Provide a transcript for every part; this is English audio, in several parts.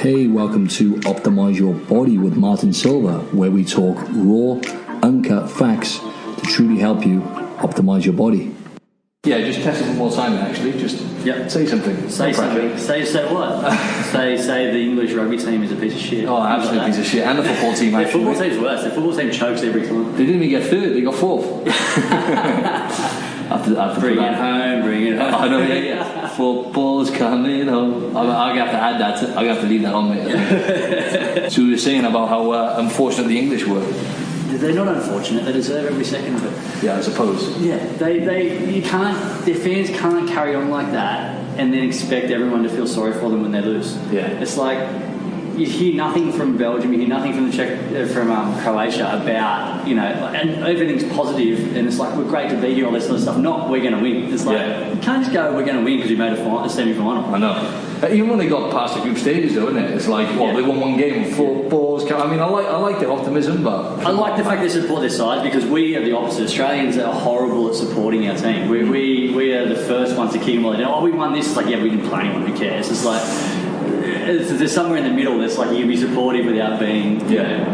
Hey, welcome to Optimise Your Body with Martin Silva, where we talk raw, uncut facts to truly help you optimize your body. Yeah, just test it one more time actually. Just say something. Say something. Say what? say the English rugby team is a piece of shit. Oh, absolute piece of shit. And the football team actually. The football team's worse. The football team chokes every time. They didn't even get third, they got fourth. After bring it home. I know, yeah. Football's coming home. I'm gonna have to add that. I'm gonna have to leave that on there. So we were saying about how unfortunate the English were. They're not unfortunate. They deserve every second of it. Yeah, I suppose. Yeah, you can't. Their fans can't carry on like that and then expect everyone to feel sorry for them when they lose. Yeah, it's like you hear nothing from Belgium, you hear nothing from Croatia about, and everything's positive, and it's like, we're great to be here, all this sort of stuff. Not we're going to win. It's like you can't just go, we're going to win because you made a semi-final. I know. Even when they got past the group stages, though, isn't it? It's like, they won one game, football's. I mean, I like the optimism, but I like the fact they support their side, because we are the opposite. Australians are horrible at supporting our team. We are the first ones to kick them all down. Oh, we won this. It's like, yeah, we didn't play anyone. Who cares? It's like, there's somewhere in the middle that's like you can be supportive without being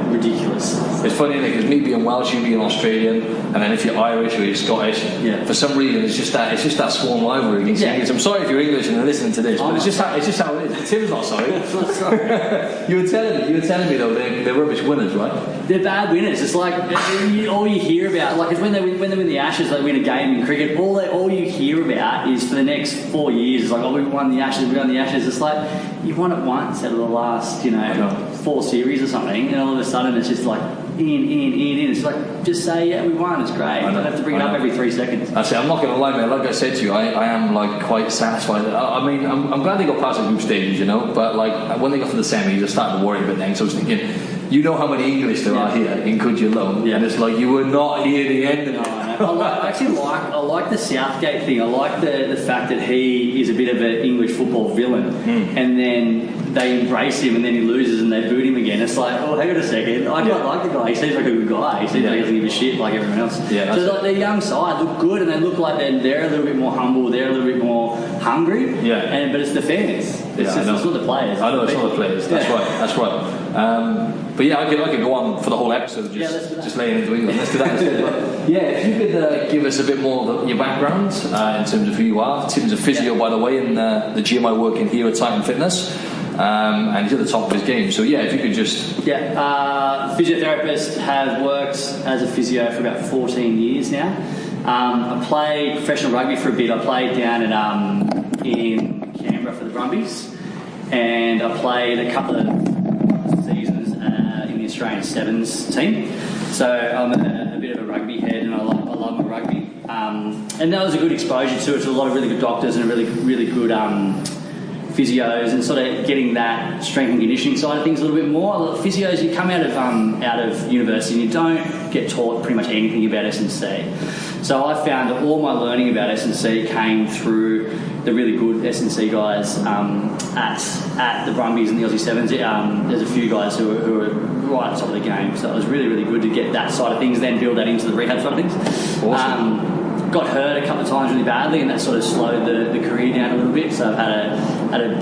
ridiculous. It's funny, because me being Welsh, you being Australian, and then if you're Irish or you're Scottish, for some reason it's just that sworn rivalry against English. I'm sorry if you're English and you're listening to this, but it's just how it is. Tim's not sorry. You were telling me though they're rubbish winners, right? They're bad winners. It's like all you hear about, like, it's when they win the Ashes, they win a game in cricket. All you hear about is for the next 4 years. It's like, we won the Ashes. It's like, you won it once out of the last 4 series or something, and all of a sudden it's just like in. It's like, just say, we won, it's great. You don't have to bring it up every 3 seconds. Actually, I'm not going to lie, mate. Like I said to you, I am like quite satisfied. I mean, I'm glad they got past the group stages, but like when they got to the semis, I started to worry a bit then. So I was thinking, how many English there are here in Coogee alone, and it's like you were not here the end of it. I like the Southgate thing. I like the fact that he is a bit of an English football villain, and then they embrace him, and then he loses and they boot him again. It's like, hang on a second, I quite like the guy. He seems like a good guy. He seems like he doesn't give a shit like everyone else. So like, their young side look good, and they look like they're a little bit more humble, they're a little bit more hungry. But it's the fans. It's not the players. I know it's not the players. That's right. But I could go on for the whole episode just laying into England. Let's do that instead. But if you could give us a bit more of your background in terms of who you are. Tim's a physio, by the way, in the gym I work in here at Titan Fitness, and he's at the top of his game. So if you could just physiotherapist, have worked as a physio for about 14 years now. I played professional rugby for a bit. I played down in Canberra for the Brumbies, and I played a couple of seasons in the Australian Sevens team. So I'm a bit of a rugby head, and I love my rugby. And that was a good exposure to a lot of really good doctors and a really, really good physios, and sort of getting that strength and conditioning side of things a little bit more. Physios, you come out of university and you don't get taught pretty much anything about S&C. So I found that all my learning about S&C came through the really good S&C guys at the Brumbies and the Aussie Sevens. There's a few guys who are right at the top of the game, so it was really, really good to get that side of things, then build that into the rehab side of things. Awesome. Got hurt a couple of times really badly, and that sort of slowed the career down a little bit. So I've had a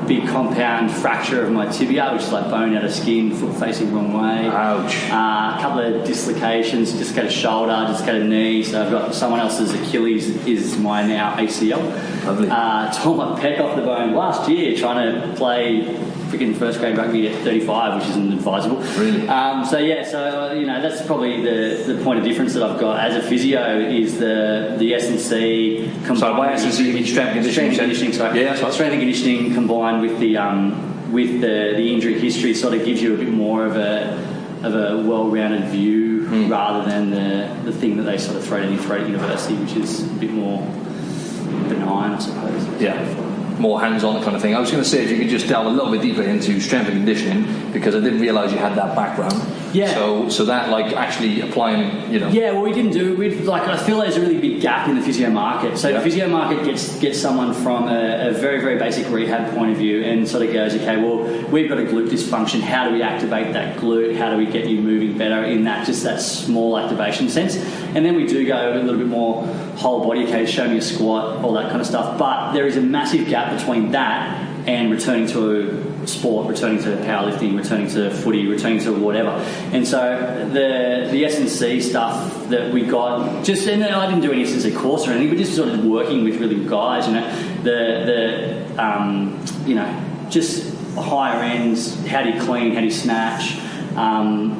big compound fracture of my tibia, which is like bone out of skin, foot facing wrong way. Ouch. A couple of dislocations, dislocated shoulder, dislocated knee. So I've got someone else's Achilles is my now ACL. Lovely. Tore my pec off the bone last year trying to play freaking first grade rugby at 35, which isn't advisable. Really? That's probably the point of difference that I've got as a physio is the S&C. So by S&C you mean strength and conditioning? Strength and conditioning, sorry. Yeah, that's right. Strength and conditioning combined with the injury history sort of gives you a bit more of a well-rounded view rather than the thing that they sort of throw down your throat at university, which is a bit more benign, I suppose. Yeah. More hands-on kind of thing. I was going to say if you could just delve a little bit deeper into strength and conditioning, because I didn't realise you had that background. Yeah. So that like actually applying, Yeah, well, we didn't do. I feel like there's a really big gap in the physio market. So the physio market gets someone from a very, very basic rehab point of view and sort of goes, okay, well, we've got a glute dysfunction. How do we activate that glute? How do we get you moving better in that small activation sense? And then we do go a little bit more whole body. Okay, show me a squat, all that kind of stuff. But there is a massive gap between that and returning to sport, returning to powerlifting, returning to footy, returning to whatever. And so the S&C stuff that we got, and I didn't do any S&C course or anything, but just sort of working with really good guys, just higher ends, how do you clean, how do you snatch,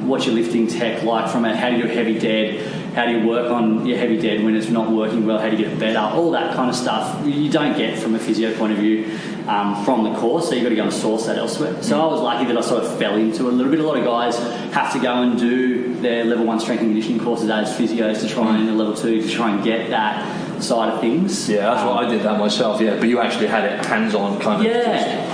what's your lifting tech like from it, how do you do a heavy dead, how do you work on your heavy dead when it's not working well, how do you get it better, all that kind of stuff you don't get from a physio point of view from the course, so you've got to go and source that elsewhere. So I was lucky that I sort of fell into it a little bit. A lot of guys have to go and do their level 1 strength and conditioning courses as physios to try and level 2 to try and get that side of things. Yeah, that's what I did that myself, yeah. But you actually had it hands-on kind of...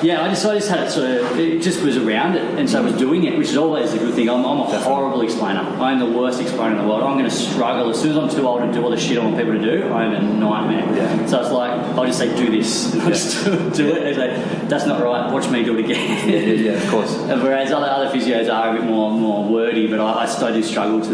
Yeah, I just had it sort of... It just was around it, and so I was doing it, which is always a good thing. I'm a horrible explainer. I'm the worst explainer in the world. I'm going to struggle. As soon as I'm too old to do all the shit I want people to do, I'm a nightmare. Yeah. So it's like, I'll just say, do this. And I'll just do it. It's like, that's not right. Watch me do it again. Yeah, of course. Whereas other physios are a bit more wordy, but I do struggle to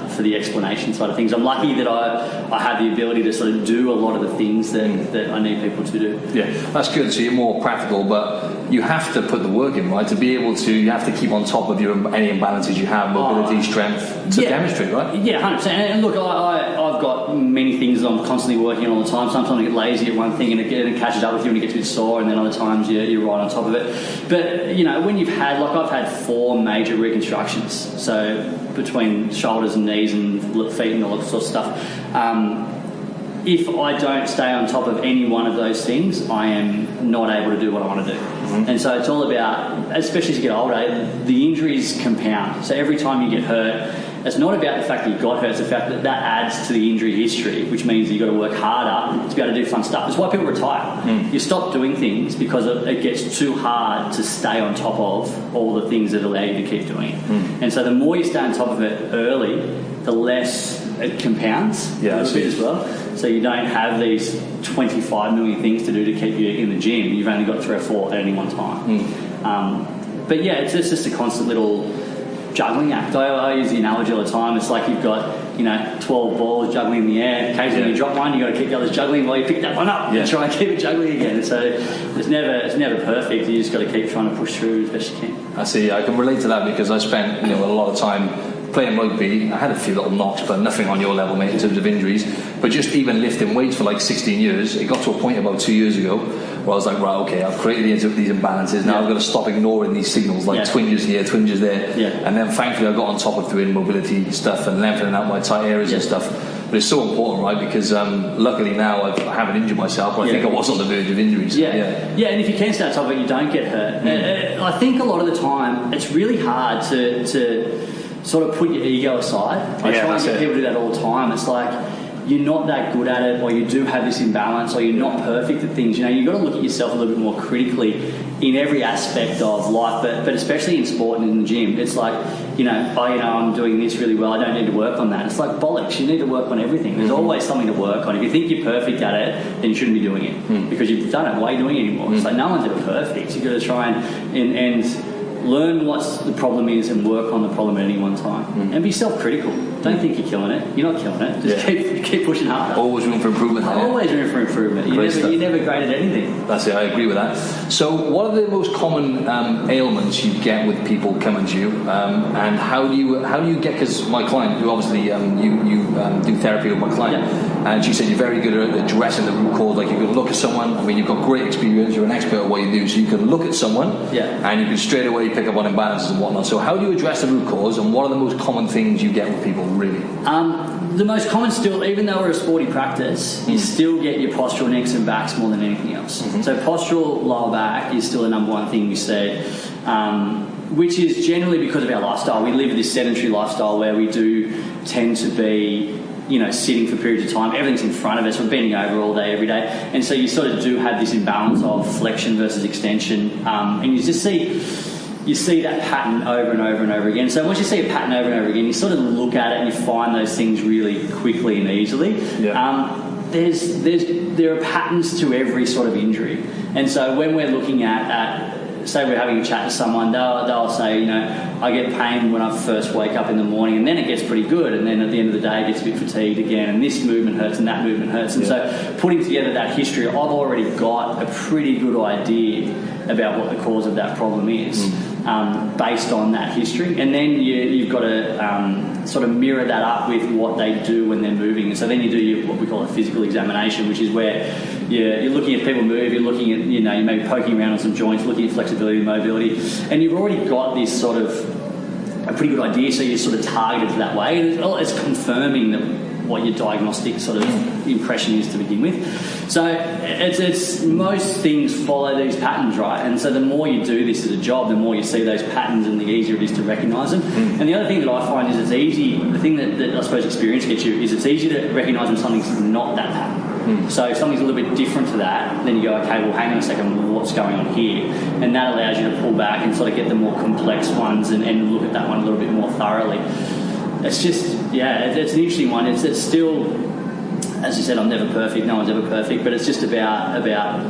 for the explanation side of things. I'm lucky that I have the ability to sort of do a lot of the things that I need people to do. Yeah, that's good. So you're more practical, but you have to put the work in, right? To be able to, you have to keep on top of any imbalances you have, mobility, strength, to demonstrate, right? Yeah, 100%. And look, I've got many things that I'm constantly working on all the time. Sometimes I get lazy at one thing and it catches up with you when it gets a bit sore, and then other times you're right on top of it. But, when you've had, I've had 4 major reconstructions, so between shoulders and knees and feet and all that sort of stuff. If I don't stay on top of any one of those things, I am not able to do what I want to do. Mm-hmm. And so it's all about, especially as you get older, the injuries compound. So every time you get hurt, it's not about the fact that you got hurt, it's the fact that adds to the injury history, which means that you've got to work harder to be able to do fun stuff. That's why people retire. You stop doing things because it gets too hard to stay on top of all the things that allow you to keep doing it. And so the more you stay on top of it early, the less it compounds a little bit as well. So you don't have these 25 million things to do to keep you in the gym. You've only got 3 or 4 at any one time. But yeah, it's just a constant little juggling act. I use the analogy all the time. It's like you've got 12 balls juggling in the air. Occasionally you drop one, you've got to keep the others juggling while you pick that one up and try and keep it juggling again. So it's never perfect. You just got to keep trying to push through as best you can. I see. I can relate to that because I spent a lot of time playing rugby. I had a few little knocks, but nothing on your level, mate, in terms of injuries. But just even lifting weights for 16 years, it got to a point about 2 years ago where I was like, right, okay, I've created these imbalances. Now I've got to stop ignoring these signals, twinges here, twinges there. And then thankfully I got on top of doing mobility stuff and lengthening out my tight areas and stuff. But it's so important, right? Because luckily now I haven't injured myself, but I think I was on the verge of injuries. And if you can stay on top of it, you don't get hurt. I think a lot of the time it's really hard to sort of put your ego aside. I try and get people to do that all the time. It's like you're not that good at it, or you do have this imbalance, or you're not perfect at things. You've got to look at yourself a little bit more critically in every aspect of life, but especially in sport and in the gym. It's like, I'm doing this really well, I don't need to work on that. It's like bollocks. You need to work on everything. There's always something to work on. If you think you're perfect at it, then you shouldn't be doing it because you've done it. Why are you doing it anymore? It's like no one's ever perfect. You've got to try and learn what the problem is and work on the problem at any one time. And be self-critical. Don't think you're killing it. You're not killing it. Just keep pushing harder. Always room for improvement. Always room for improvement. You're never great at anything. That's it. I agree with that. So what are the most common ailments you get with people coming to you? And how do you get, because my client, who obviously you do therapy with my client, and she said you're very good at addressing the root cause. Like you can look at someone, I mean, you've got great experience, you're an expert at what you do, so you can look at someone and you can straight away pick up on imbalances and whatnot. So how do you address the root cause, and what are the most common things you get with people, really? The most common still, even though we're a sporty practice, you still get your postural necks and backs more than anything else. So postural lower back is still the number one thing we see, which is generally because of our lifestyle. We live this sedentary lifestyle where we do tend to be sitting for periods of time. Everything's in front of us. We're bending over all day, every day. And so you sort of do have this imbalance of flexion versus extension. And you just see that pattern over and over and over again. So once you see a pattern over and over again, you sort of look at it and you find those things really quickly and easily. There are patterns to every sort of injury. And so when we're looking at say we're having a chat to someone, they'll say, I get pain when I first wake up in the morning, and then it gets pretty good, and then at the end of the day it gets a bit fatigued again, and this movement hurts and that movement hurts. And so putting together that history, I've already got a pretty good idea about what the cause of that problem is, based on that history. And then you've got to sort of mirror that up with what they do when they're moving. And so then you do what we call a physical examination, which is where you're looking at people move, you're looking at, you may be poking around on some joints, looking at flexibility and mobility, and you've already got this sort of a pretty good idea, so you're sort of targeted that way. And it's confirming that what your diagnostic sort of impression is to begin with. So it's most things follow these patterns, right? And so the more you do this as a job, the more you see those patterns and the easier it is to recognise them. And the other thing that I find is it's easy, the thing that I suppose experience gets you, is it's easy to recognise when something's not that pattern. So if something's a little bit different to that, then you go, okay, well, hang on a second, what's going on here? And that allows you to pull back and sort of get the more complex ones and look at that one a little bit more thoroughly. It's just, it's an interesting one. It's still, as you said, I'm never perfect. No one's ever perfect. But it's just about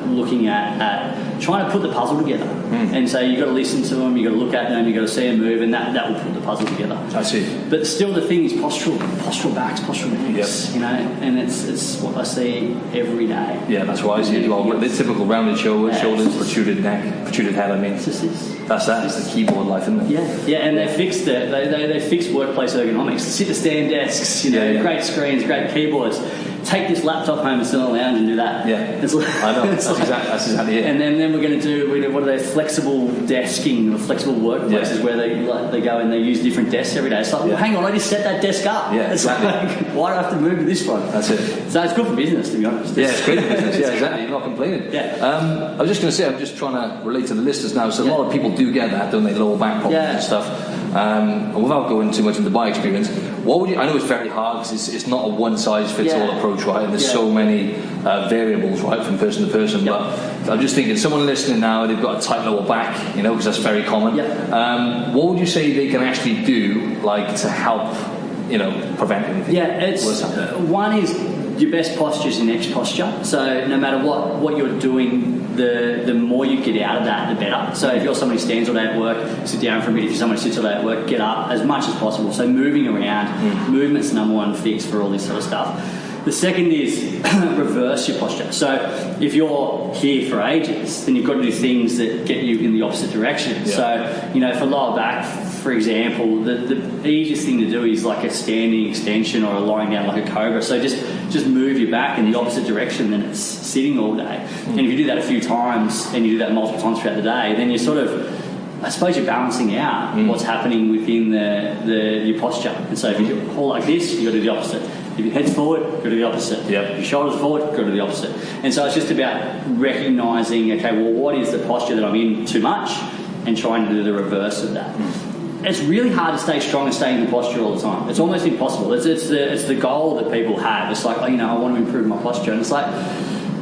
looking at trying to put the puzzle together. And so you've got to listen to them, you've got to look at them, you've got to see them move, and that will put the puzzle together. I see. But still, the thing is postural backs, postural necks. And it's what I see every day. Yeah, that's what I see as well. The typical rounded shoulders, protruded neck, protruded head. I mean, it's the keyboard life, isn't it? Yeah, and they fixed it. They fixed workplace ergonomics. Sit-to-stand desks, great screens, great keyboards. Take this laptop home and sit on the lounge and do that. Yeah, I know. That's exactly it. And then we're going to do, what are they, flexible desking or flexible workplaces where they go and they use different desks every day. It's like, well, hang on, I just set that desk up. Yeah, exactly. Like, why do I have to move to this one? That's it. So it's good for business, to be honest. Yeah, it's great for business. Yeah, exactly. You're not complaining. Yeah. I was just going to say, I'm just trying to relate to the listeners now. So a lot of people do get that, don't they? Lower back problems and stuff. Without going too much into my experience, what would you? I know it's very hard because it's not a one-size-fits-all approach, right? And there's so many variables, right, from person to person. But I'm just thinking, someone listening now, they've got a tight lower back, because that's very common. What would you say they can actually do, like, to help, prevent anything? Yeah, it's one is your best posture is your next posture. So no matter what you're doing, the more you get out of that, the better. So if you're somebody who stands all day at work, sit down for a bit. If you're someone who sits all day at work, get up as much as possible. So moving around, movement's the number one fix for all this sort of stuff. The second is reverse your posture. So if you're here for ages, then you've got to do things that get you in the opposite direction. So, for lower back, for example, the easiest thing to do is like a standing extension or a lying down like a cobra. So just move your back in the opposite direction than it's sitting all day. And if you do that a few times and you do that multiple times throughout the day, then you're sort of, I suppose you're balancing out what's happening within your posture. And so if you hold like this, you've got to do the opposite. If your head's forward, go to the opposite. If your shoulders forward, go to the opposite. And so it's just about recognising, okay, well, what is the posture that I'm in too much, and trying to do the reverse of that. It's really hard to stay strong and stay in the posture all the time. It's almost impossible. It's the goal that people have. It's like, I want to improve my posture. And it's like,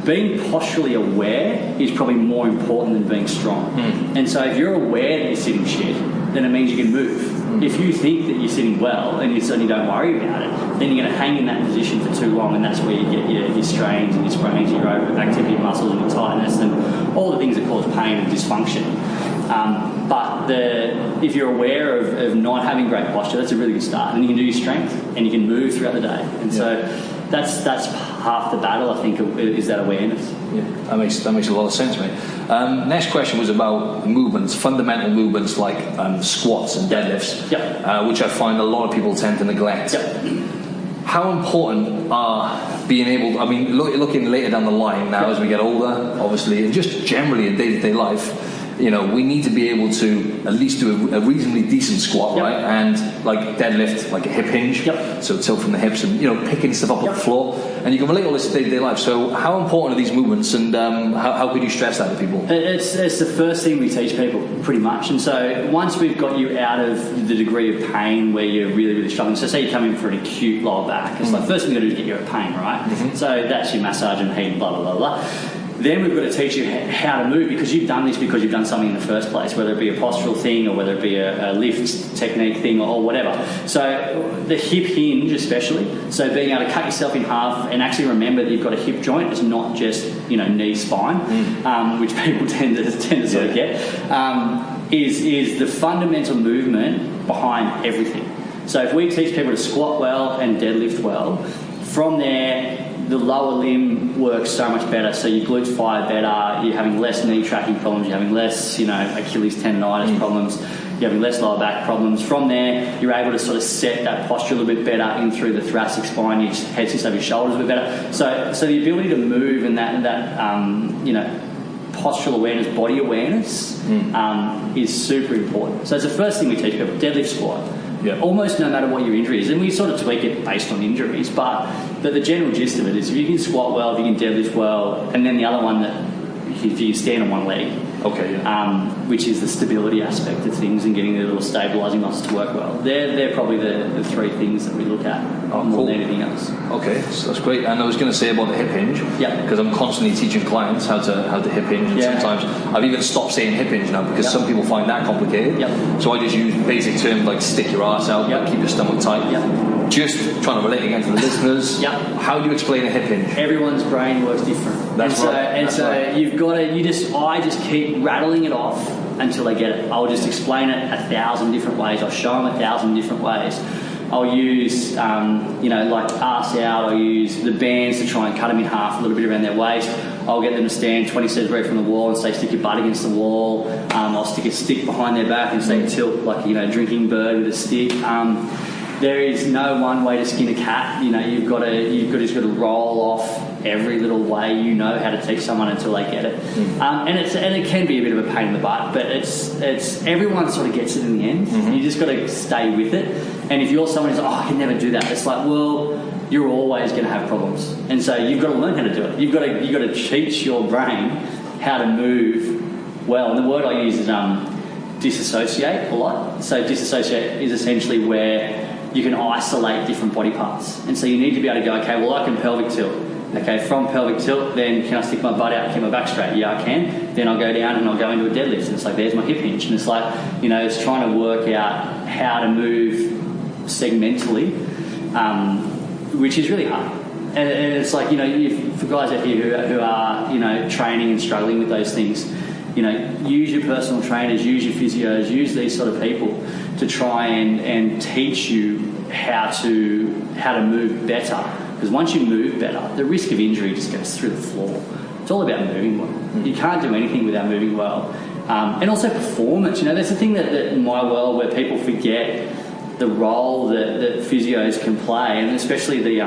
being posturally aware is probably more important than being strong. And so if you're aware that you're sitting shit, then it means you can move. If you think that you're sitting well and you suddenly don't worry about it, then you're going to hang in that position for too long, and that's where you get your strains and your sprains, your overactivity of muscles and your tightness and all the things that cause pain and dysfunction. But if you're aware of not having great posture, that's a really good start. And you can do your strength and you can move throughout the day. And so that's half the battle, I think, is that awareness. Yeah, that makes a lot of sense, mate. Next question was about movements, fundamental movements like squats and deadlifts, which I find a lot of people tend to neglect. How important are being able to, looking later down the line now as we get older, obviously, and just generally in day-to-day life, we need to be able to at least do a reasonably decent squat, right? And like deadlift, like a hip hinge, so tilt from the hips and, picking stuff up off the floor. And you can relate all this to day-to-day life. So how important are these movements, and how could you stress that to people? It's the first thing we teach people, pretty much. And so once we've got you out of the degree of pain where you're really, really struggling, so say you come in for an acute lower back, it's like first thing you've got to do is get you out of pain, right? So that's your massage and heat, blah, blah, blah, blah. Then we've got to teach you how to move, because you've done this because you've done something in the first place, whether it be a postural thing or whether it be a lift technique thing or whatever. So the hip hinge especially, so being able to cut yourself in half and actually remember that you've got a hip joint, it's not just knee spine, which people tend to sort of get, is the fundamental movement behind everything. So if we teach people to squat well and deadlift well, from there the lower limb works so much better. So your glutes fire better. You're having less knee tracking problems. You're having less, Achilles tendonitis problems. You're having less lower back problems. From there, you're able to sort of set that posture a little bit better in through the thoracic spine. Your head sits over your shoulders a bit better. So the ability to move and that postural awareness, body awareness is super important. So it's the first thing we teach people: deadlift, squat. Yeah. Almost no matter what your injury is, and we sort of tweak it based on injuries. But the general gist of it is, if you can squat well, if you can deadlift well, and then the other one that if you stand on one leg. Okay, yeah. Which is the stability aspect of things and getting the little stabilising muscles to work well. They're probably the three things that we look at more than anything else. Okay, so that's great. And I was going to say about the hip hinge, because I'm constantly teaching clients how to hip hinge, and sometimes I've even stopped saying hip hinge now because some people find that complicated. So I just use basic terms like stick your ass out, like keep your stomach tight. Just trying to relate again to the listeners. How do you explain a hip hinge? Everyone's brain works different. That's right. You've got to. I just keep rattling it off until they get it. I'll just explain it 1,000 different ways. I'll show them 1,000 different ways. I'll use, like arse out. I'll use the bands to try and cut them in half a little bit around their waist. I'll get them to stand 20 centimetres away from the wall and say, stick your butt against the wall. I'll stick a stick behind their back and say, tilt like drinking bird with a stick. There is no one way to skin a cat. You've just got to roll off every little way how to teach someone until they get it. And it can be a bit of a pain in the butt, but it's everyone sort of gets it in the end. You just got to stay with it. And if you're someone who's I can never do that, it's like, well, you're always going to have problems, and so you've got to learn how to do it. You've got to teach your brain how to move well. And the word I use is disassociate a lot. So disassociate is essentially where you can isolate different body parts. And so you need to be able to go, okay, well, I can pelvic tilt. Okay, from pelvic tilt, then can I stick my butt out and keep my back straight? Yeah, I can. Then I'll go down and I'll go into a deadlift. And it's like, there's my hip hinge. And it's like, it's trying to work out how to move segmentally, which is really hard. And it's like, for guys out here who are, training and struggling with those things, use your personal trainers, use your physios, use these sort of people to try and teach you how to move better. Because once you move better, the risk of injury just goes through the floor. It's all about moving well. You can't do anything without moving well. And also performance. There's a thing that in my world where people forget the role that physios can play, and especially the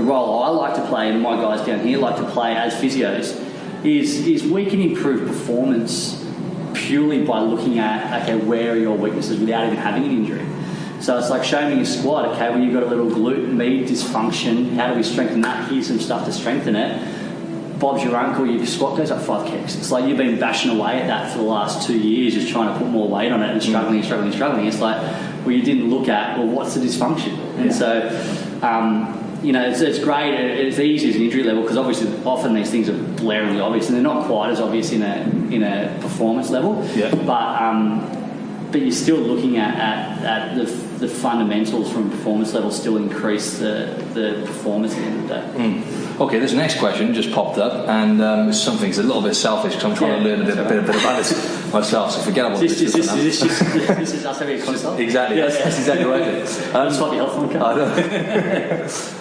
role I like to play and my guys down here like to play as physios is we can improve performance purely by looking at, okay, where are your weaknesses without even having an injury. So it's like, show me your squat. Okay, well, you've got a little glute med dysfunction. How do we strengthen that? Here's some stuff to strengthen it. Bob's your uncle, your squat goes up 5 kicks. It's like you've been bashing away at that for the last 2 years, just trying to put more weight on it and struggling. It's like, well, you didn't look at, well, what's the dysfunction? And so, it's great. It's easy as an injury level because obviously often these things are blaringly obvious and they're not quite as obvious in a performance level. But you're still looking at the fundamentals from a performance level still increase the performance at the end of the day. Okay, this next question just popped up, and something's a little bit selfish because I'm trying to learn a bit about this myself, so forget about this. This is us having a consult? Exactly, that's exactly right. That's what the health one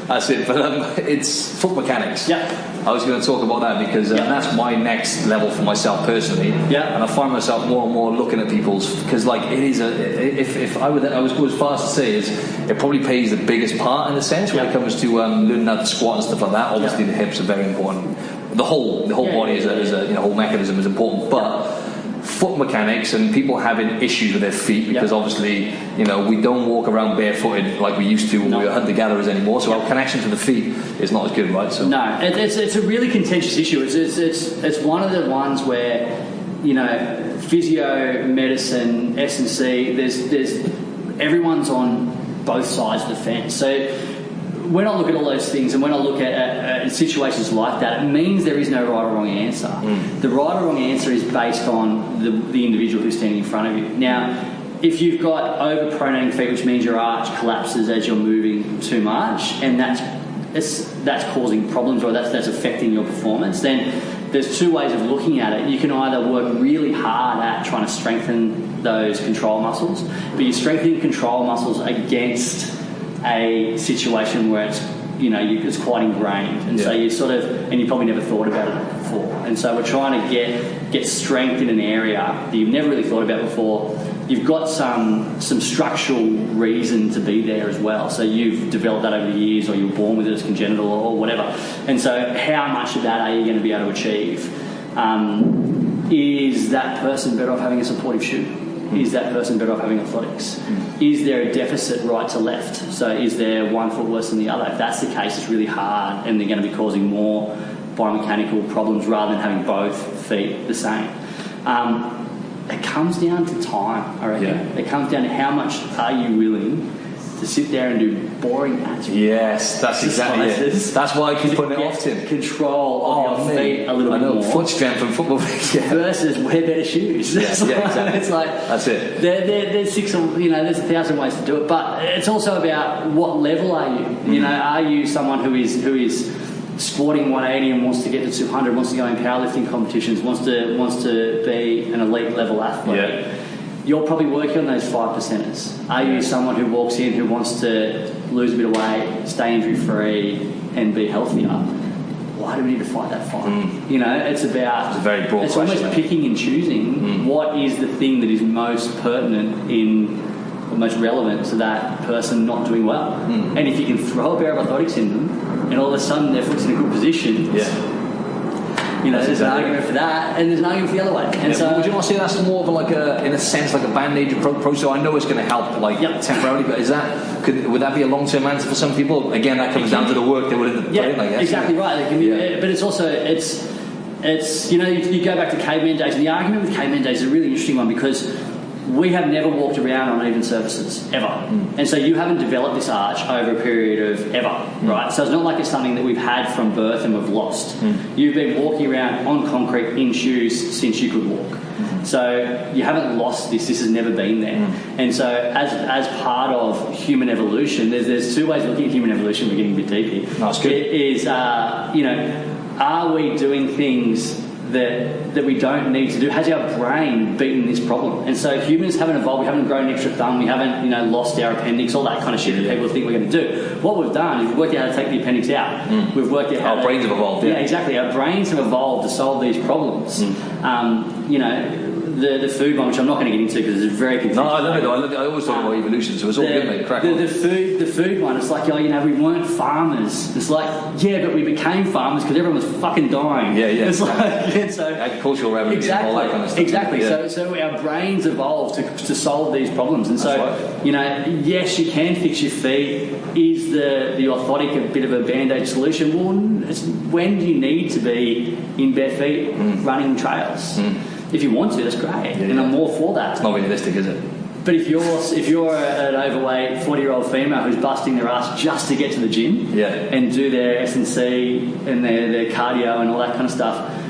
That's it, but it's foot mechanics. I was going to talk about that because that's my next level for myself personally. And I find myself more and more looking at people's, because like it is if I was go as far as to say is it probably plays the biggest part in a sense when it comes to learning how to squat and stuff like that. Obviously the hips are very important. The whole body is a whole mechanism is important, but foot mechanics and people having issues with their feet because obviously we don't walk around barefooted like we used to when we were hunter-gatherers anymore, so our connection to the feet is not as good, right? So no, it's a really contentious issue. It's one of the ones where physio, medicine, S&C, there's everyone's on both sides of the fence. So when I look at all those things and when I look at situations like that, it means there is no right or wrong answer. The right or wrong answer is based on the individual who's standing in front of you. Now, if you've got overpronating feet, which means your arch collapses as you're moving too much, and that's causing problems or that's affecting your performance, then there's two ways of looking at it. You can either work really hard at trying to strengthen those control muscles, but you're strengthening control muscles against a situation where it's it's quite ingrained, and so you sort of, and you probably never thought about it before. And so we're trying to get strength in an area that you've never really thought about before. You've got some structural reason to be there as well. So you've developed that over the years, or you were born with it as congenital, or whatever. And so how much of that are you going to be able to achieve? Is that person better off having a supportive shoe? Is that person better off having orthotics? Is there a deficit right to left? So is there one foot worse than the other? If that's the case, it's really hard, and they're going to be causing more biomechanical problems rather than having both feet the same. It comes down to time, I reckon. Yeah. It comes down to how much are you willing to sit there and do boring exercises. Yes, that's exactly it. That's why I keep putting it off, Tim. Control of your feet a little bit more. Foot strength and football feet. Yeah. Versus wear better shoes. Exactly. It's like that's it. There's there's 1,000 ways to do it, but it's also about what level are you. Are you someone who is squatting 180 and wants to get to 200, wants to go in powerlifting competitions, wants to be an elite level athlete? Yeah. You're probably working on those 5%ers. Are you someone who walks in who wants to lose a bit of weight, stay injury free, and be healthier? Why do we need to fight that fight? It's about. It's a very broad question. It's almost picking and choosing what is the thing that is most pertinent or most relevant to that person not doing well. And if you can throw a pair of orthotics in them, and all of a sudden their foot's in a good position. Yeah. There's an argument for that, and there's an argument for the other way. And so, would you not say that's more of in a sense, like a band-aid approach? So I know it's going to help, temporarily, but would that be a long-term answer for some people? Again, that comes down to the work they would have put in, I guess. Exactly right. But it's also you go back to caveman days, and the argument with caveman days is a really interesting one because we have never walked around on even surfaces, ever. And so you haven't developed this arch over a period of ever, right? So it's not like it's something that we've had from birth and we've lost. You've been walking around on concrete in shoes since you could walk. So you haven't lost this. This has never been there. And so as part of human evolution, there's two ways of looking at human evolution. We're getting a bit deep here. That's good. It is, are we doing things that we don't need to do? Has our brain beaten this problem? And so humans haven't evolved. We haven't grown an extra thumb. We haven't lost our appendix, all that kind of shit that people think we're going to do. What we've done is we've worked out how to take the appendix out. We've worked out how our brains have evolved. Yeah, exactly. Our brains have evolved to solve these problems. The food one, which I'm not going to get into because it's very confusing. No, I love it. I always talk about evolution, so it's all good, mate. Crack on. The food one, it's like, we weren't farmers. It's like, but we became farmers because everyone was fucking dying. Yeah. It's like, so agricultural revolution, all that kind of stuff. Exactly. Yeah. So our brains evolved to solve these problems, and so yes, you can fix your feet. Is the orthotic a bit of a band-aid solution? Well, it's when do you need to be in bare feet running trails? If you want to, that's great, and I'm all for that. It's not realistic, is it? But if you're an overweight 40-year-old female who's busting their ass just to get to the gym and do their S&C and their cardio and all that kind of stuff,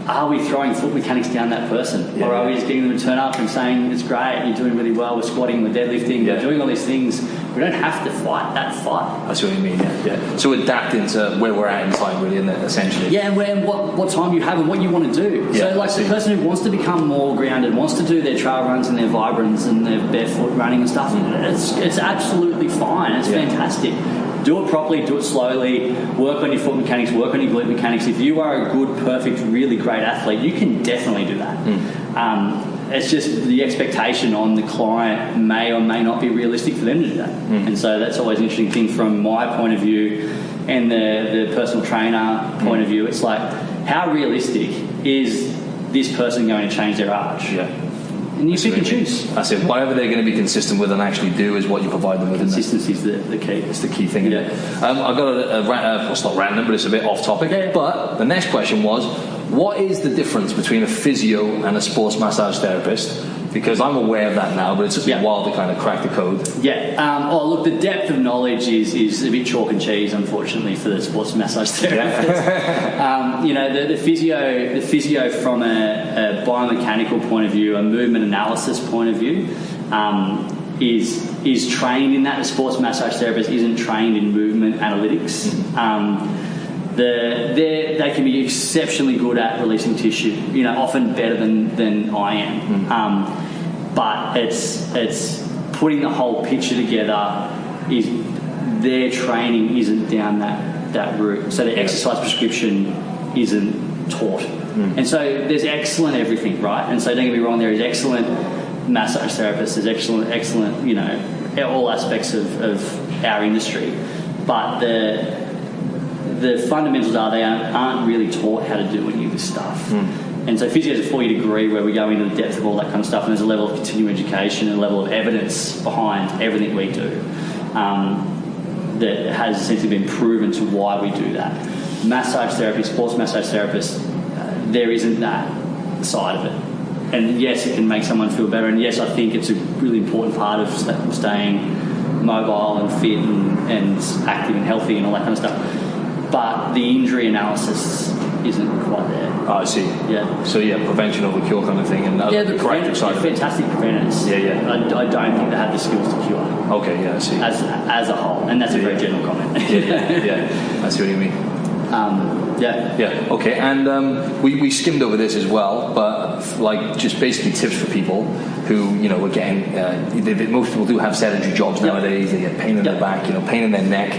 are we throwing foot mechanics down that person? Or are we just getting them to turn up and saying, it's great, you're doing really well, we're squatting, we're deadlifting, we're doing all these things. We don't have to fight that fight. That's what you mean, yeah. So adapting to where we're at in time, really, isn't it, essentially? Yeah, and what time you have and what you want to do. So the person who wants to become more grounded, wants to do their trail runs and their vibrants and their barefoot running and stuff, it's absolutely fine. It's fantastic. Do it properly, do it slowly, work on your foot mechanics, work on your glute mechanics. If you are a good, perfect, really great athlete, you can definitely do that. It's just the expectation on the client may or may not be realistic for them to do that. And so that's always an interesting thing from my point of view and the personal trainer point of view. It's like, how realistic is this person going to change their arch? And you pick and choose. That's it. Whatever they're going to be consistent with and actually do is what you provide them with. Consistency is the key. It's the key thing. Isn't it? I've got it's not random, but it's a bit off topic. But the next question was, what is the difference between a physio and a sports massage therapist? Because I'm aware of that now, but it's just a while to kind of crack the code. Look, the depth of knowledge is a bit chalk and cheese, unfortunately, for the sports massage therapist. The physio from a biomechanical point of view, a movement analysis point of view, is trained in that. The sports massage therapist isn't trained in movement analytics. They can be exceptionally good at releasing tissue, often better than I am. But it's putting the whole picture together is their training isn't down that route. So the exercise prescription isn't taught. And so there's excellent everything, right? And so don't get me wrong, there is excellent massage therapists, there's excellent, you know, all aspects of our industry. But the fundamentals are they aren't really taught how to do any of this stuff. And so physio is a 4-year degree where we go into the depth of all that kind of stuff, and there's a level of continuing education and a level of evidence behind everything we do that has essentially been proven to why we do that. Massage therapy, sports massage therapist, there isn't that side of it. And yes, it can make someone feel better, and yes, I think it's a really important part of staying mobile and fit and active and healthy and all that kind of stuff. But the injury analysis isn't quite there. Oh, I see. Yeah. So prevention over cure kind of thing, and the corrective side of it. Fantastic preventers. Yeah. I don't think they have the skills to cure. Okay, I see. As a whole, and that's a very general comment. I see what you mean. Okay, and we skimmed over this as well, but like just basically tips for people who, you know, again, most people do have sedentary jobs nowadays. They get pain in their back, you know, pain in their neck.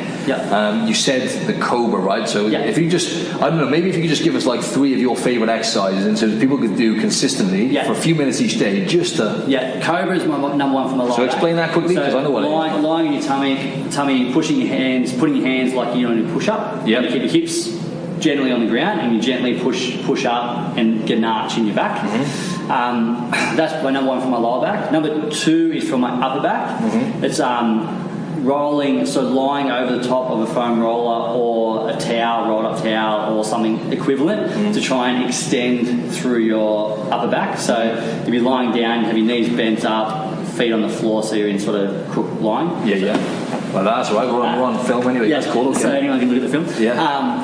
You said the Cobra, right? So if you just, I don't know, maybe if you could just give us like 3 of your favorite exercises, and so people could do consistently for a few minutes each day, just to. Cobra is my number one for my life. So explain that quickly, because I know what it is. Lying on your tummy, pushing your hands, putting your hands like you're on a push up. You keep your hips generally on the ground, and you gently push up and get an arch in your back. That's my number one for my lower back. Number 2 is for my upper back. It's rolling, so lying over the top of a foam roller or a towel, rolled up towel or something equivalent to try and extend through your upper back. So if you're lying down, you have your knees bent up, feet on the floor, so you're in sort of crook lying. Well, that's right. We're on film anyway. That's cool. Okay. So anyone can look at the film.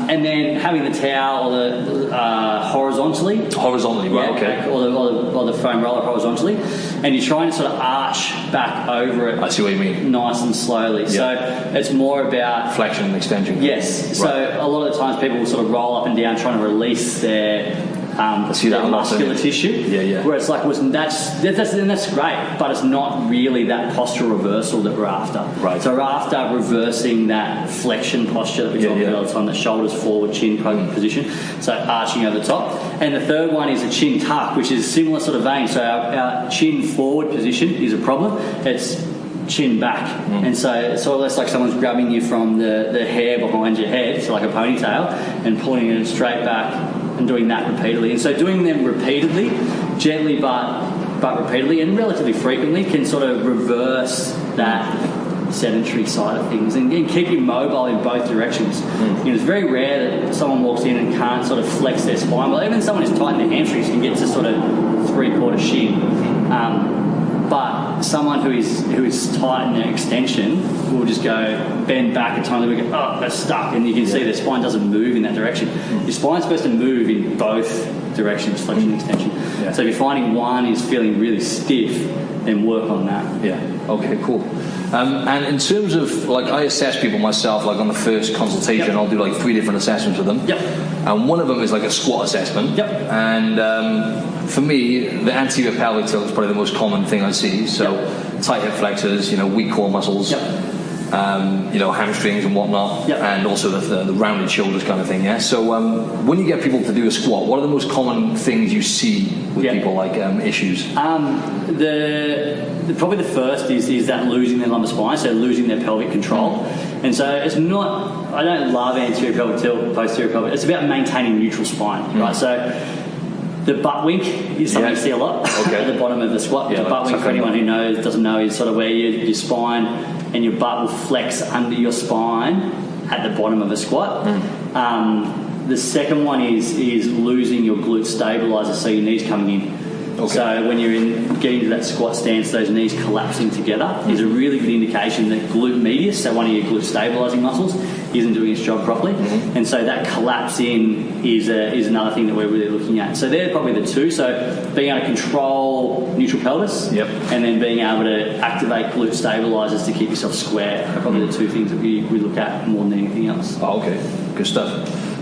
And then having the towel or the horizontally, right? Okay. Or the foam roller horizontally, and you're trying to sort of arch back over it. I see what you mean. Nice and slowly. So it's more about flexion and extension. Yes. So a lot of the times people will sort of roll up and down trying to release their muscular tissue. Where it's like, that's great, but it's not really that posture reversal that we're after. Right. So we're after reversing that flexion posture that we talk about all the time, the shoulders forward, chin position, so arching over the top. And the third one is a chin tuck, which is a similar sort of vein. So our chin forward position is a problem. It's chin back, and so it's almost like someone's grabbing you from the hair behind your head, so like a ponytail, and pulling it straight back, and doing that repeatedly. And so doing them repeatedly, gently but repeatedly and relatively frequently, can sort of reverse that sedentary side of things and keep you mobile in both directions. You know, it's very rare that someone walks in and can't sort of flex their spine. Well, even someone who's tight in their hamstrings can get to sort of 3/4 shin. But someone who is tight in their extension will just go bend back a tiny bit, they're stuck, and you can see their spine doesn't move in that direction. Your spine's supposed to move in both directions, flexion and extension. So if you're finding one is feeling really stiff, then work on that. Okay, cool. And in terms of, like, I assess people myself, like on the first consultation, I'll do like 3 different assessments with them. And one of them is like a squat assessment. And for me, the anterior pelvic tilt is probably the most common thing I see. So tight hip flexors, you know, weak core muscles, you know, hamstrings and whatnot, and also the rounded shoulders kind of thing. So when you get people to do a squat, what are the most common things you see with people, like issues? Probably the first is that losing their lumbar spine, so losing their pelvic control. And so it's not, I don't love anterior pelvic tilt, posterior pelvic. It's about maintaining neutral spine, right? So the butt wink is something you see a lot at the bottom of the squat. The butt wink, for anyone who doesn't know, is sort of where your spine and your butt will flex under your spine at the bottom of a squat. The second one is losing your glute stabilizer, so your knees coming in. So when you're getting to that squat stance, those knees collapsing together is a really good indication that glute medius, so one of your glute stabilizing muscles, isn't doing its job properly. And so that collapse in is another thing that we're really looking at. So they're probably the 2. So being able to control neutral pelvis, and then being able to activate glute stabilizers to keep yourself square are probably the 2 things that we look at more than anything else. Okay, good stuff.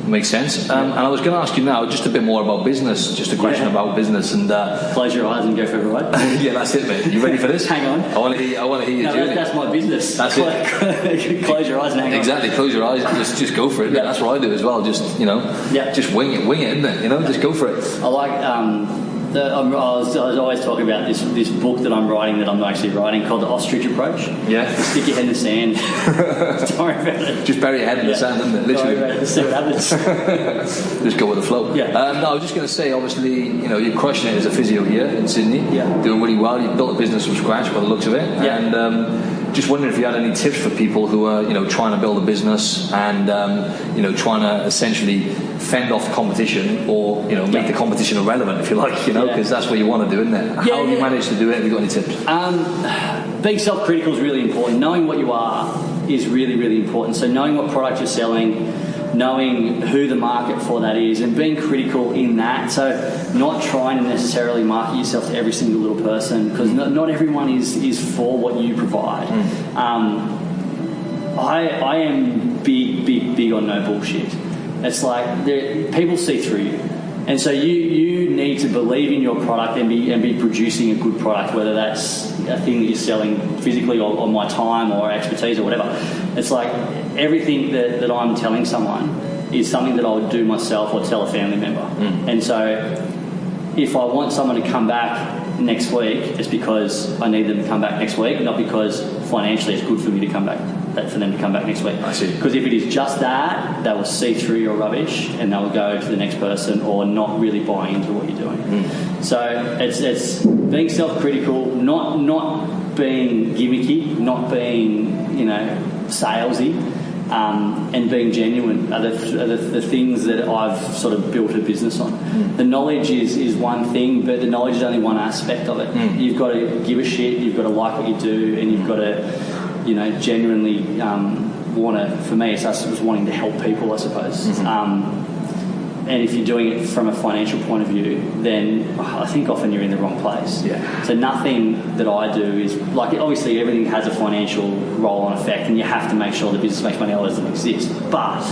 Makes sense. And I was going to ask you now just a bit more about business, just a question about business. And close your eyes and go for a ride. Yeah, that's it, mate. You ready for this? Hang on. I want to hear your journey. That's my business. That's it. Close your eyes and hang on. Exactly. Close your eyes and just go for it. Yeah. That's what I do as well. Just just wing it, isn't it? Just go for it. I like. I was always talking about this book that I'm writing that I'm not actually writing called The Ostrich Approach. Yeah. Stick your head in the sand. Don't worry about it. Just bury your head in the sand, isn't it? Literally. Don't worry about it. See what happens. Just go with the flow. Yeah. No, I was just going to say, obviously, you're crushing it as a physio here in Sydney. Yeah. Doing really well. You've built a business from scratch by the looks of it. Yeah. And just wondering if you had any tips for people who are, trying to build a business and, trying to essentially fend off the competition or, make the competition irrelevant, if you like, because that's what you want to do, isn't it? How have you managed to do it? Have you got any tips? Being self-critical is really important. Knowing what you are is really, really important. So knowing what product you're selling, knowing who the market for that is, and being critical in that. So not trying to necessarily market yourself to every single little person, because not everyone is for what you provide. I am big on no bullshit. It's like people see through you, and so you need to believe in your product and be producing a good product, whether that's a thing that you're selling physically or my time or expertise or whatever. It's like everything that I'm telling someone is something that I would do myself or tell a family member. And so if I want someone to come back next week, it's because I need them to come back next week, not because financially it's good for me to come back, for them to come back next week. I see. Because if it is just that, they will see through your rubbish and they will go to the next person or not really buy into what you're doing. So it's being self-critical, not being gimmicky, not being salesy. And being genuine are the things that I've sort of built a business on. The knowledge is one thing, but the knowledge is only one aspect of it. You've got to give a shit, you've got to like what you do, and you've got to, genuinely want to. For me, it's just wanting to help people, I suppose. And if you're doing it from a financial point of view, then I think often you're in the wrong place. Yeah. So nothing that I do is like, obviously everything has a financial roll-on effect, and you have to make sure the business makes money, otherwise it doesn't exist. But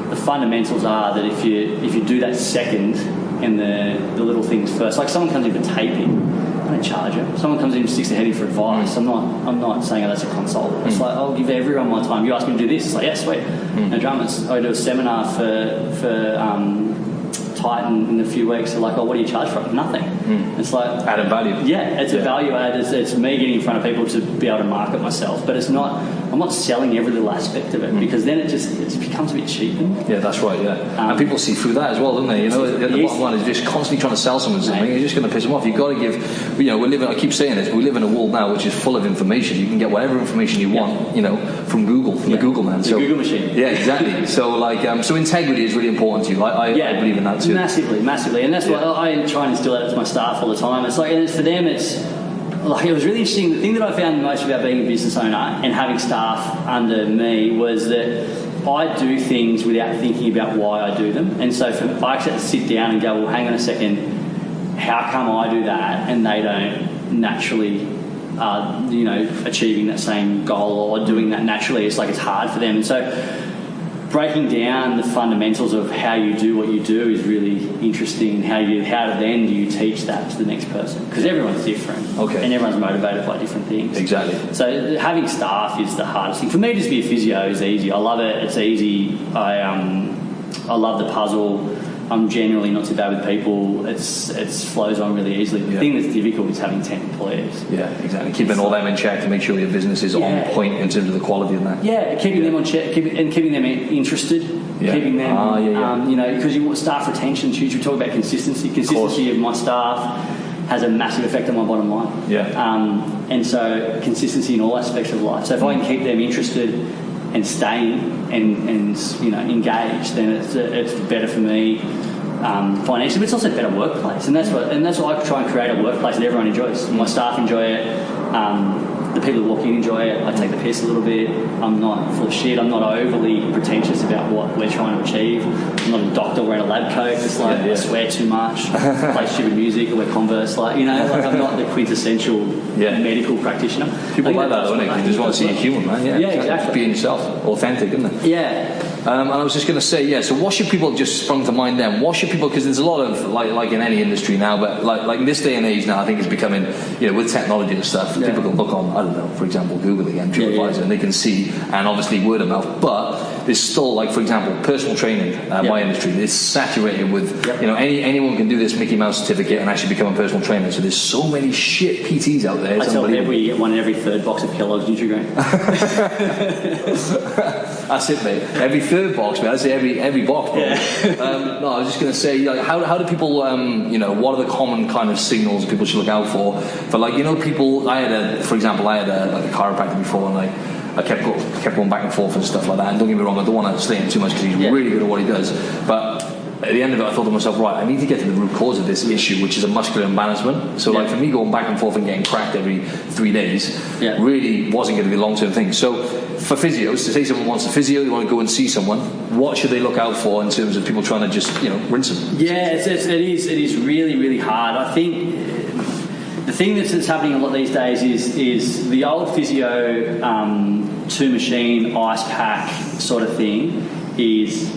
the fundamentals are that if you do that second and the little things first, like someone comes in for taping, I don't charge them. Someone comes in and sticks their head in for advice. I'm not saying that's a consult. It's like, I'll give everyone my time. You ask me to do this, it's like, yeah, sweet. No dramas. I do a seminar for Titan in a few weeks. They're like, oh, what do you charge for it? Nothing. It's like added value. Yeah, it's a value add. It's me getting in front of people to be able to market myself. But I'm not selling every little aspect of it, because then it becomes a bit cheapened. Yeah, that's right. Yeah, and people see through that as well, don't they? The bottom line is just constantly trying to sell someone something. You're just going to piss them off. You've got to give. I keep saying this. We live in a world now which is full of information. You can get whatever information you want, from Google, from the Google man. The Google machine. Yeah, exactly. So so integrity is really important to you. I believe in that too. Massively, and that's why I try and instill that to my staff all the time. It's like, and for them, it's like, it was really interesting. The thing that I found most about being a business owner and having staff under me was that I do things without thinking about why I do them. And so I actually have to sit down and go, well, hang on a second, how come I do that and they don't naturally achieving that same goal or doing that naturally? It's like it's hard for them. And so breaking down the fundamentals of how you do what you do is really interesting. How then do you teach that to the next person? Because everyone's different, and everyone's motivated by different things. Exactly. So having staff is the hardest thing. For me, just be a physio is easy. I love it. It's easy. I love the puzzle. I'm generally not too bad with people. It flows on really easily. The thing that's difficult is having 10 employees. Yeah, exactly. Keeping all them in check to make sure your business is on point in terms of the quality of that. Yeah, keeping them on check and keeping them interested. Yeah. Keeping them, because you want staff retention. We talk about consistency. Consistency of my staff has a massive effect on my bottom line. Yeah. And so consistency in all aspects of life. So if I can keep them interested and staying and engaged, then it's better for me financially, but it's also a better workplace. And that's what I try and create, a workplace that everyone enjoys. My staff enjoy it. The people that walk in enjoy it. I take the piss a little bit. I'm not full of shit. I'm not overly pretentious about what we're trying to achieve. I'm not a doctor wearing a lab coat, just I swear too much, play stupid music, or wear Converse. I'm not the quintessential medical practitioner. People like that, don't they? They just want to see you human, man. Yeah, exactly. Just being yourself, authentic, isn't it? Yeah. And I was just going to say, so what should people, just sprung to mind then, what should people, because there's a lot of, like in any industry now, but like in this day and age now, I think it's becoming, with technology and stuff, people can look on, I don't know, for example, Google again, TripAdvisor, and they can see, and obviously word of mouth, but there's still, like, for example, personal training, my industry, it's saturated with, anyone can do this Mickey Mouse certificate and actually become a personal trainer, so there's so many shit PTs out there. I tell people you get one in every third box of Kellogg's Nutri-Grain. That's it, mate. Every third box, mate. I'd say every box. No, I was just going to say, how do people, what are the common kind of signals people should look out for? Like, people. I had a chiropractor before, and I kept going back and forth and stuff like that. And don't get me wrong, I don't want to slay him too much because he's really good at what he does. But at the end of it, I thought to myself, right, I need to get to the root cause of this issue, which is a muscular imbalancement. So, like, for me, going back and forth and getting cracked every 3 days really wasn't going to be a long-term thing. So, for physios, to say someone wants a physio, they want to go and see someone, what should they look out for in terms of people trying to just, rinse them? Yeah, it is really, really hard. I think the thing that's happening a lot these days is the old physio two-machine, ice pack sort of thing is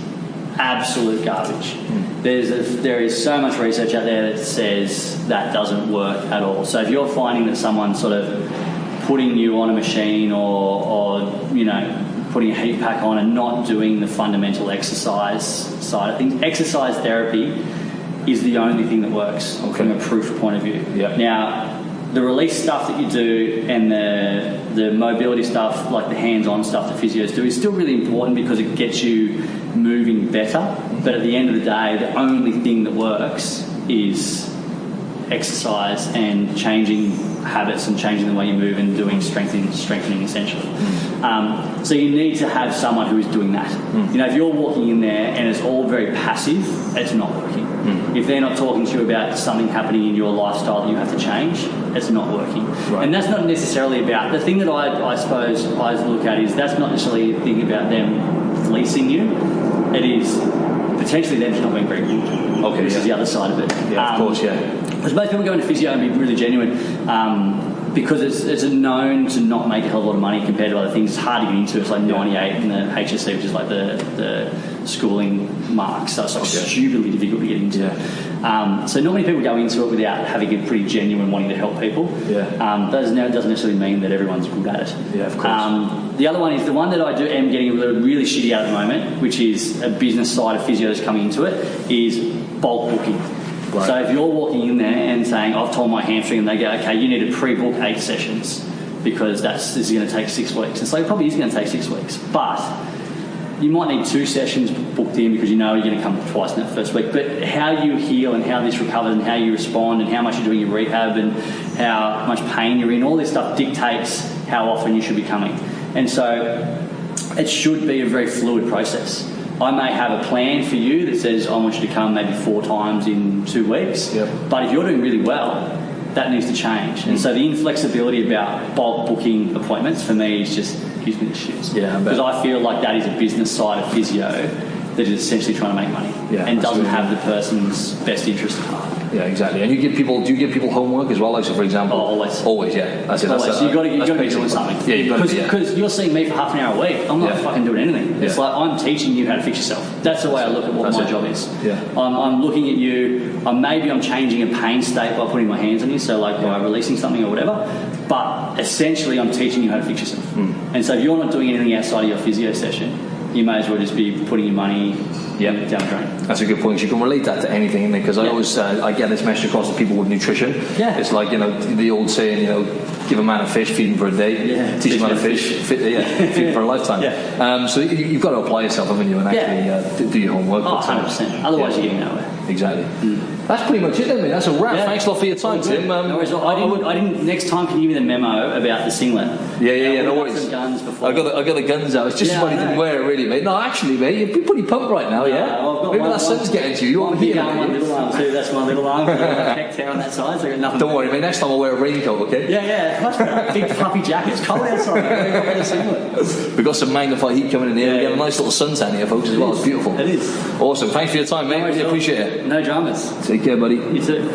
absolute garbage. There is so much research out there that says that doesn't work at all. So if you're finding that someone's sort of putting you on a machine or putting a heat pack on and not doing the fundamental exercise side of things, exercise therapy is the only thing that works from a proof point of view. Now, the release stuff that you do and the mobility stuff, like the hands-on stuff that physios do, is still really important because it gets you moving better. But at the end of the day, the only thing that works is exercise and changing habits and changing the way you move and doing strengthening essentially. So you need to have someone who is doing that. If you're walking in there and it's all very passive, it's not working. If they're not talking to you about something happening in your lifestyle that you have to change, it's not working. And that's not necessarily about, the thing that I suppose I look at is that's not necessarily a thing about them fleecing you. It is potentially them just not being very good. This is the other side of it. Of course. Because most people go into physio and be really genuine because it's known to not make a hell of a lot of money compared to other things. It's hard to get into. It's like 98 in the HSC, which is like the schooling mark. So it's like stupidly difficult to get into. So not many people go into it without having it pretty genuine, wanting to help people. That doesn't necessarily mean that everyone's good at it. Of course. The other one is the one that I am getting really shitty at the moment, which is a business side of physios coming into it, is bulk booking. So if you're walking in there and saying, I've torn my hamstring, and they go, okay, you need to pre-book 8 sessions because this is going to take 6 weeks. And so it probably is going to take 6 weeks. But you might need 2 sessions booked in because you know you're going to come twice in that first week. But how you heal and how this recovers and how you respond and how much you're doing your rehab and how much pain you're in, all this stuff dictates how often you should be coming. And so it should be a very fluid process. I may have a plan for you that says I want you to come maybe 4 times in 2 weeks. But if you're doing really well, that needs to change. And so the inflexibility about bulk booking appointments for me is just gives me the shits. Because I feel like that is a business side of physio that is essentially trying to make money and doesn't have the person's best interest at heart. Exactly. And do you give people homework as well? Like, so for example, always, that's it. Always. You've got to be doing something. Because you're seeing me for half an hour a week. I'm not fucking doing anything. It's like I'm teaching you how to fix yourself. That's the way I look at what my job is. I'm looking at you. Maybe I'm changing a pain state by putting my hands on you, so like by releasing something or whatever. But essentially, I'm teaching you how to fix yourself. And so if you're not doing anything outside of your physio session, you may as well just be putting your money down the drain. That's a good point. You can relate that to anything, isn't it? Because I always I get this message across to people with nutrition. It's like, the old saying, give a man a fish, feed him for a day. Teach a man a fish, feed him for a lifetime. So you've got to apply yourself, haven't you, and actually do your homework. 100%. Otherwise, you're getting nowhere. Exactly. That's pretty much it, then, mate. That's a wrap. Thanks a lot for your time, Tim. No worries. I didn't. Next time, can you give me the memo about the singlet? No worries. Some guns before. I got the guns out. It's just funny to wear it, really, mate. No, actually, mate, you're pretty pumped right now, Maybe that sun's getting to you. You're here. My little arm too. That's my little arm. Neck tear on that side, so I got nothing. Don't worry, mate. Next time I'll wear a raincoat, okay? Much better. Big fluffy jacket. It's cold outside. We've got some magnified heat coming in here. We got a nice little suntan here, folks, as well. It's beautiful. It is. Awesome. Thanks for your time, mate. Really appreciate it. No dramas. Take care, buddy. You too.